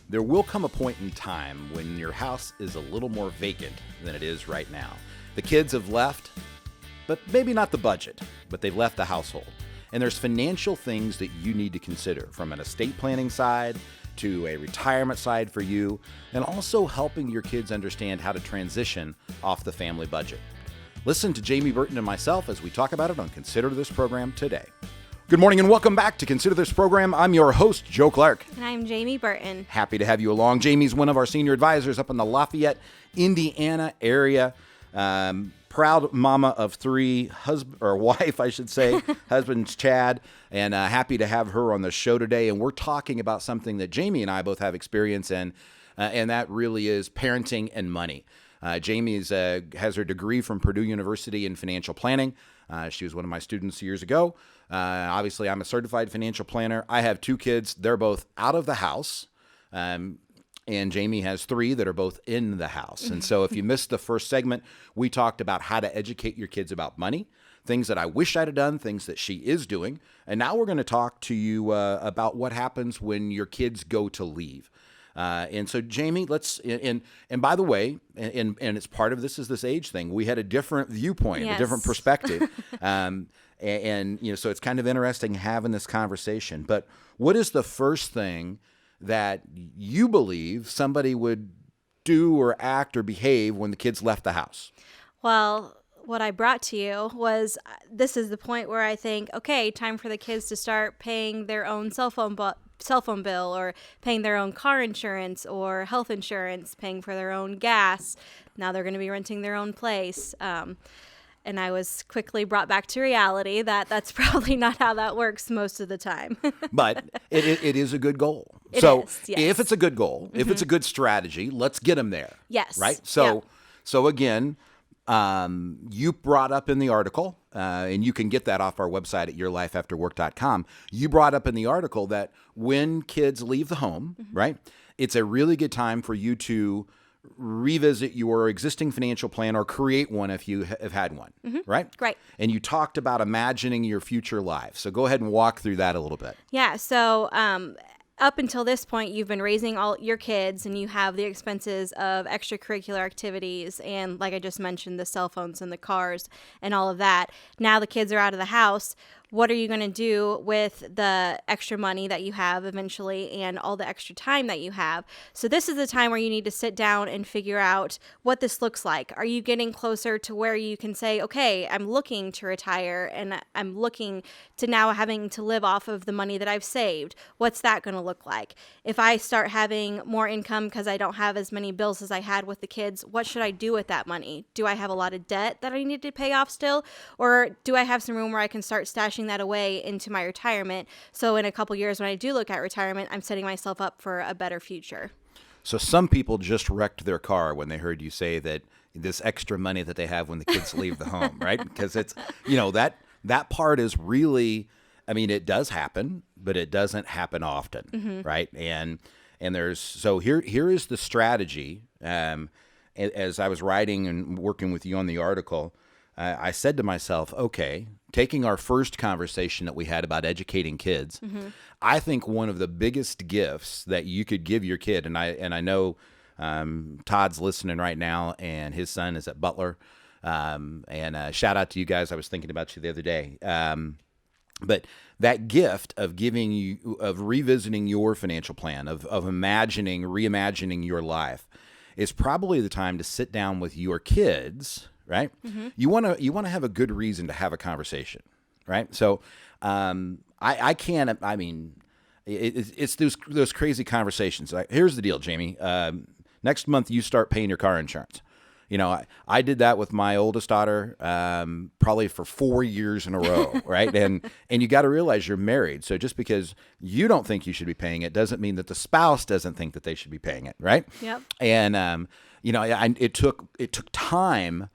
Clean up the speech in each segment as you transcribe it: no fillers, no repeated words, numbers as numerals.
There will come a point in time when your house is a little more vacant than it is right now. The kids have left, but maybe not the budget, but they've left the household. And there's financial things that you need to consider, from an estate planning side to a retirement side for you, and also helping your kids understand how to transition off the family budget. Listen to Jamie Burton and myself as we talk about it on Consider This Program today. Good morning and welcome back to Consider This Program. I'm your host, Joe Clark. And I'm Jamie Burton. Happy to have you along. Jamie's one of our senior advisors up in the Lafayette, Indiana area. Proud mama of three, wife, I should say. Husband's Chad, and happy to have her on the show today. And we're talking about something that Jamie and I both have experience in, and that really is parenting and money. Jamie has her degree from Purdue University in financial planning. She was one of my students years ago. Obviously, I'm a certified financial planner. I have two kids. They're both out of the house. And Jamie has three that are both in the house. And so if you missed the first segment, we talked about how to educate your kids about money, things that I wish I'd have done, things that she is doing. And now we're going to talk to you about what happens when your kids go to leave. And so, Jamie, and by the way, and it's part of this is this age thing. We had a different viewpoint, Yes. a different perspective. And so it's kind of interesting having this conversation. But what is the first thing that you believe somebody would do or act or behave when the kids left the house? Well, what I brought to you was, this is the point where I think, okay, time for the kids to start paying their own cell phone bill, or paying their own car insurance or health insurance, paying for their own gas. Now they're going to be renting their own place. And I was quickly brought back to reality that that's probably not how that works most of the time. But it is a good goal. It so is, yes. if it's a good goal, if it's a good strategy, let's get them there. Yes. Right? Yep. So again, you brought up in the article, and you can get that off our website at yourlifeafterwork.com. You brought up in the article that when kids leave the home, right, it's a really good time for you to revisit your existing financial plan or create one if you have had one, right? Right. And you talked about imagining your future life. So go ahead and walk through that a little bit. Yeah. So up until this point, you've been raising all your kids and you have the expenses of extracurricular activities and, like I just mentioned, the cell phones and the cars and all of that. Now the kids are out of the house. What are you going to do with the extra money that you have eventually and all the extra time that you have? So this is the time where you need to sit down and figure out what this looks like. Are you getting closer to where you can say, okay, I'm looking to retire and I'm looking to now having to live off of the money that I've saved? What's that going to look like? If I start having more income because I don't have as many bills as I had with the kids, what should I do with that money? Do I have a lot of debt that I need to pay off still? Or do I have some room where I can start stashing that away into my retirement? So in a couple years when I do look at retirement, I'm setting myself up for a better future. So some people just wrecked their car when they heard you say that this extra money that they have when the kids leave the home, right? Because it's, that part is really, it does happen, but it doesn't happen often, right? And here is the strategy. As I was writing and working with you on the article, I said to myself, okay, taking our first conversation that we had about educating kids, I think one of the biggest gifts that you could give your kid, and I know Todd's listening right now, and his son is at Butler, and shout out to you guys. I was thinking about you the other day. But that gift of revisiting your financial plan, of reimagining your life, is probably the time to sit down with your kids. Right? You want to have a good reason to have a conversation, right? So I can't. It's those crazy conversations. Here's the deal, Jamie. Next month you start paying your car insurance. I did that with my oldest daughter probably for 4 years in a row, right? And you got to realize you're married. So just because you don't think you should be paying it doesn't mean that the spouse doesn't think that they should be paying it, right? Yep. And it took time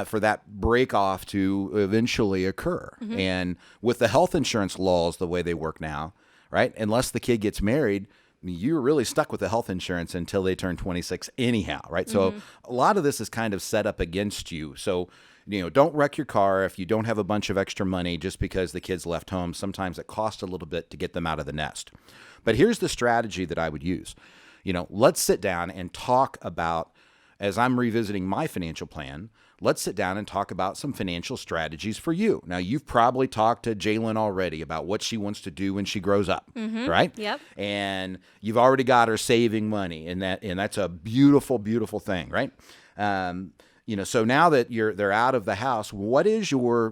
for that break off to eventually occur. And with the health insurance laws the way they work now, right? Unless the kid gets married, you're really stuck with the health insurance until they turn 26 anyhow, right? So a lot of this is kind of set up against you. So, don't wreck your car if you don't have a bunch of extra money just because the kids left home. Sometimes it costs a little bit to get them out of the nest. But here's the strategy that I would use. let's sit down and talk about, as I'm revisiting my financial plan, let's sit down and talk about some financial strategies for you. Now, you've probably talked to Jalen already about what she wants to do when she grows up, right? Yep. And you've already got her saving money, and that's a beautiful, beautiful thing, right? So now that they're out of the house, what is your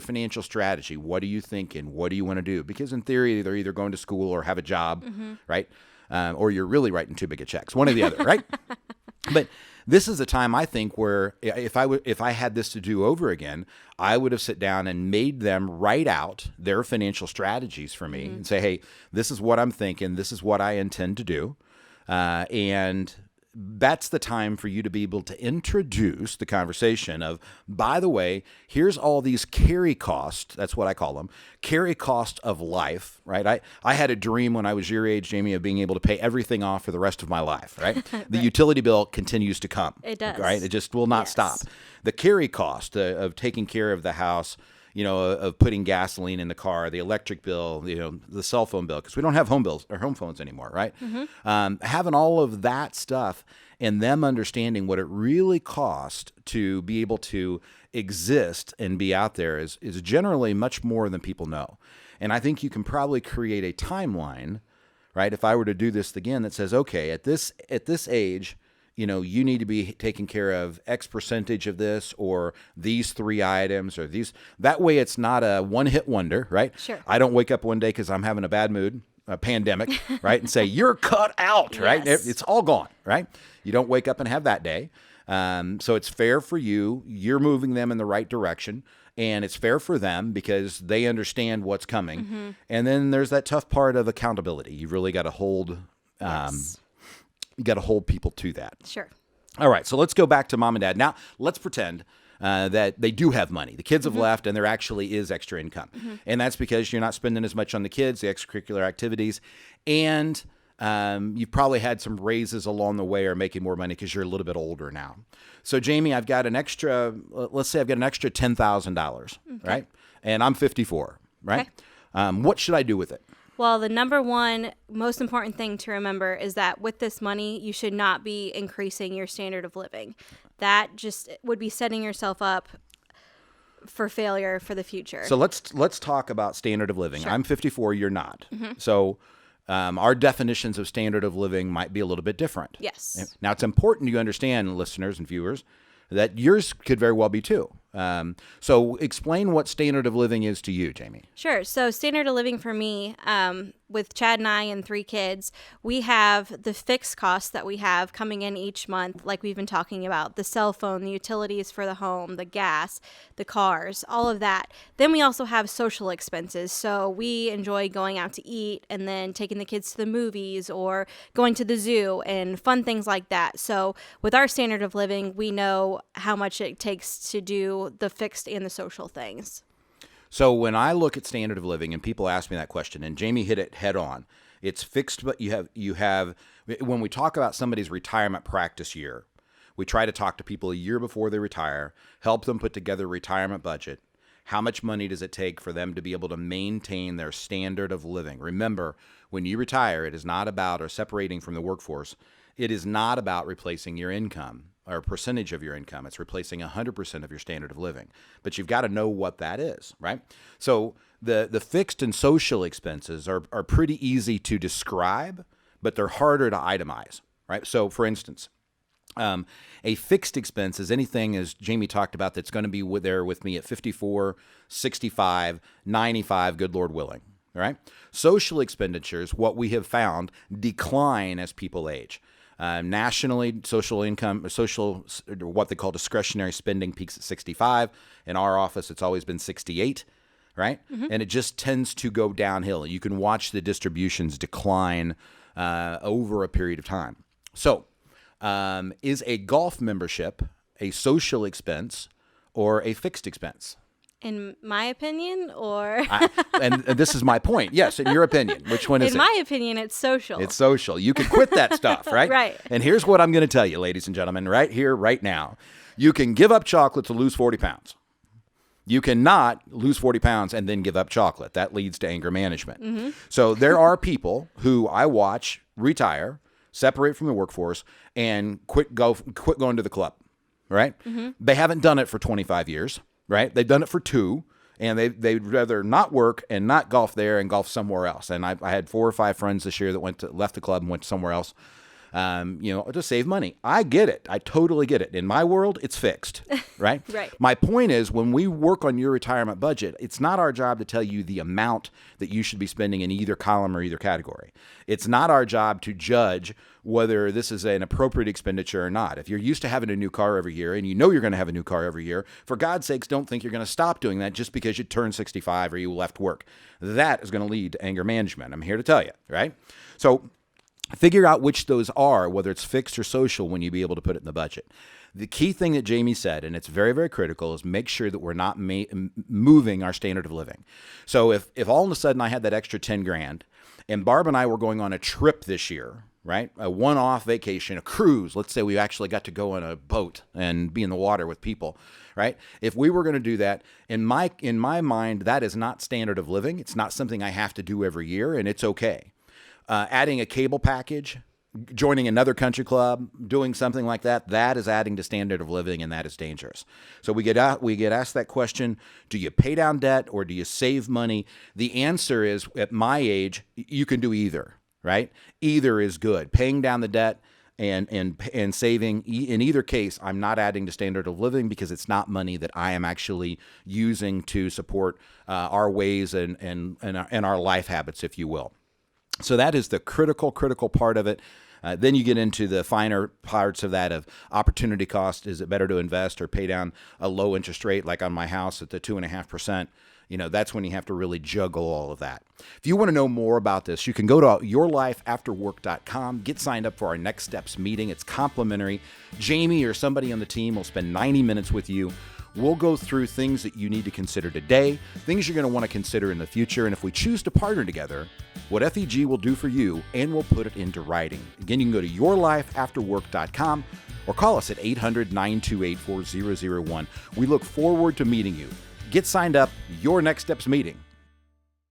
financial strategy? What are you thinking? What do you want to do? Because in theory, they're either going to school or have a job, right? Or you're really writing too big of checks, one or the other, right? But this is a time, I think, where if I had this to do over again, I would have sat down and made them write out their financial strategies for me and say, hey, this is what I'm thinking. This is what I intend to do. And that's the time for you to be able to introduce the conversation of, by the way, here's all these carry costs. That's what I call them. Carry cost of life, right? I had a dream when I was your age, Jamie, of being able to pay everything off for the rest of my life, right? The utility bill continues to come. It does. Right? It just will not stop. The carry cost of taking care of the house, of putting gasoline in the car, the electric bill, the cell phone bill, because we don't have home bills or home phones anymore, right? Having all of that stuff and them understanding what it really costs to be able to exist and be out there is generally much more than people know. And I think you can probably create a timeline, right? If I were to do this again, that says, okay, at this age, you need to be taking care of X percentage of this or these 3 items or these. That way it's not a one-hit wonder, right? Sure. I don't wake up one day because I'm having a bad mood, a pandemic, right? And say, you're cut out, right? Yes. It's all gone, right? You don't wake up and have that day. So it's fair for you. You're moving them in the right direction. And it's fair for them because they understand what's coming. And then there's that tough part of accountability. You've really got to hold you got to hold people to that. Sure. All right. So let's go back to mom and dad. Now, let's pretend that they do have money. The kids have left and there actually is extra income. And that's because you're not spending as much on the kids, the extracurricular activities. And you've probably had some raises along the way or making more money because you're a little bit older now. So, Jamie, I've got an extra, let's say I've got an extra $10,000, right? And I'm 54, right? Okay. What should I do with it? Well, the number one most important thing to remember is that with this money, you should not be increasing your standard of living. That just would be setting yourself up for failure for the future. So let's talk about standard of living. Sure. I'm 54, you're not. So our definitions of standard of living might be a little bit different. Yes. Now, it's important you understand, listeners and viewers, that yours could very well be too. So explain what standard of living is to you, Jamie. Sure. So standard of living for me, with Chad and I and 3 kids, we have the fixed costs that we have coming in each month, like we've been talking about, the cell phone, the utilities for the home, the gas, the cars, all of that. Then we also have social expenses. So we enjoy going out to eat and then taking the kids to the movies or going to the zoo and fun things like that. So with our standard of living, we know how much it takes to do the fixed and the social things. So when I look at standard of living and people ask me that question, and Jamie hit it head on, it's fixed, but you have when we talk about somebody's retirement practice year, we try to talk to people a year before they retire, help them put together a retirement budget. How much money does it take for them to be able to maintain their standard of living? Remember, when you retire, it is not about or separating from the workforce. It is not about replacing your income or a percentage of your income. It's replacing 100% of your standard of living. But you've got to know what that is, right? So the fixed and social expenses are pretty easy to describe, but they're harder to itemize, right? So for instance, a fixed expense is anything, as Jamie talked about, that's going to be there with me at 54, 65, 95, good Lord willing, all right? Social expenditures, what we have found, decline as people age. Nationally, what they call discretionary spending peaks at 65. In our office, it's always been 68, right? And it just tends to go downhill. You can watch the distributions decline over a period of time. So, is a golf membership a social expense or a fixed expense? In my opinion, or? And this is my point. Yes, in your opinion. Which one is it? In my opinion, it's social. It's social. You can quit that stuff, right? Right. And here's what I'm going to tell you, ladies and gentlemen, right here, right now. You can give up chocolate to lose 40 pounds. You cannot lose 40 pounds and then give up chocolate. That leads to anger management. So there are people who I watch retire separate from the workforce, and quit going to the club, right? They haven't done it for 25 years, right? They've done it for 2, and they'd rather not work and not golf there and golf somewhere else. And I had 4 or 5 friends this year that left the club and went somewhere else. To save money. I get it. I totally get it. In my world, it's fixed, right? Right. My point is, when we work on your retirement budget, it's not our job to tell you the amount that you should be spending in either column or either category. It's not our job to judge whether this is an appropriate expenditure or not. If you're used to having a new car every year and you know you're going to have a new car every year, for God's sakes, don't think you're going to stop doing that just because you turned 65 or you left work. That is going to lead to anger management. I'm here to tell you, right? So figure out which those are, whether it's fixed or social, when you be able to put it in the budget. The key thing that Jamie said, and it's very, very critical, is make sure that we're not moving our standard of living. So if all of a sudden I had that extra 10 grand and Barb and I were going on a trip this year, right? A one-off vacation, a cruise. Let's say we actually got to go on a boat and be in the water with people, right? If we were going to do that, in my mind, that is not standard of living. It's not something I have to do every year, and it's okay. Adding a cable package, joining another country club, doing something like that, that is adding to standard of living, and that is dangerous. So we get asked that question, do you pay down debt or do you save money? The answer is, at my age, you can do either, right? Either is good. Paying down the debt and saving, in either case, I'm not adding to standard of living because it's not money that I am actually using to support our ways and our life habits, if you will. So that is the critical part of it. Then you get into the finer parts of that, of opportunity cost. Is it better to invest or pay down a low interest rate like on my house at the 2.5%? That's when you have to really juggle all of that. If you want to know more about this, you can go to yourlifeafterwork.com, get signed up for our Next Steps meeting. It's complimentary. Jamie or somebody on the team will spend 90 minutes with you. We'll go through things that you need to consider today, things you're going to want to consider in the future, and if we choose to partner together, what FEG will do for you, and we'll put it into writing. Again, you can go to yourlifeafterwork.com or call us at 800-928-4001. We look forward to meeting you. Get signed up. Your Next Steps meeting.